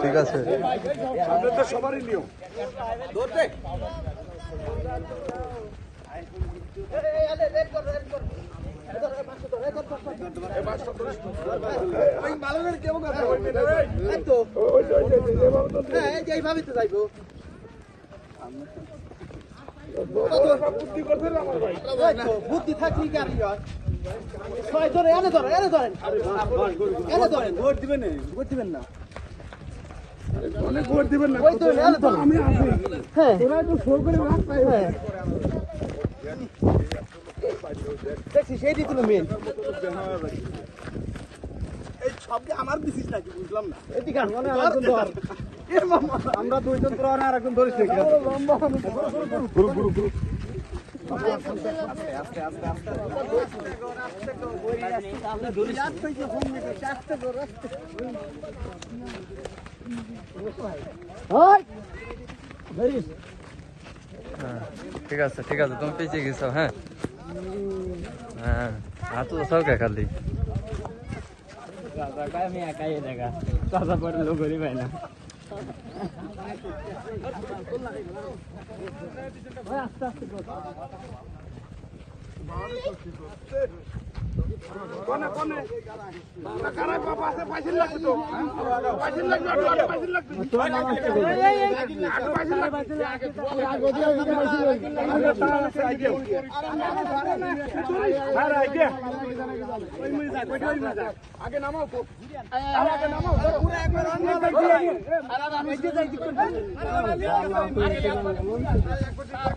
ঠিক আছে সবারই নিয়ম এইভাবে তো যাইবো বুদ্ধি থাকলে কি আর ছয় ধরে এনে ধরেন এনে ধরেন এনে ধরেন ভোট দিবেন না ভোট দিবেন না অনেক ভোট দিবেন না আমি আছি হ্যাঁ তোরা তো শো করে রাখ পাই দেখছি সেই দিত মেন এই সবকে আমার দিছিস নাকি বুঝলাম না এদিকে মানে আরেকজন ধর আমরা দুইজন তো আর আরেকজন ধরিস নাকি গুরু গুরু গুরু আস্তে আস্তে আস্তে আমরা ধরিস আস্তে কি ফোন নিতে আস্তে ধর আস্তে ওই ধরিস ঠিক আছে তুমি পিছিয়ে গেছো হ্যাঁ হ্যাঁ হাত সব খালি আমি একাই দেখা চাষা পরে লোক গরিব হয় না আস্তে আস্তে কোনে কোনে কারা পাশে পয়সা লাগবে তো পয়সা লাগবে আটু পয়সা লাগবে তো আটু পয়সা লাগবে আগে দিয়া পয়সা লাগবে আরে আগে ওই মিল যা কই ওই মিল যা আগে নামাও তো আগে নামাও পুরো একবার অন্য লাগবে আরে আমি যে যাই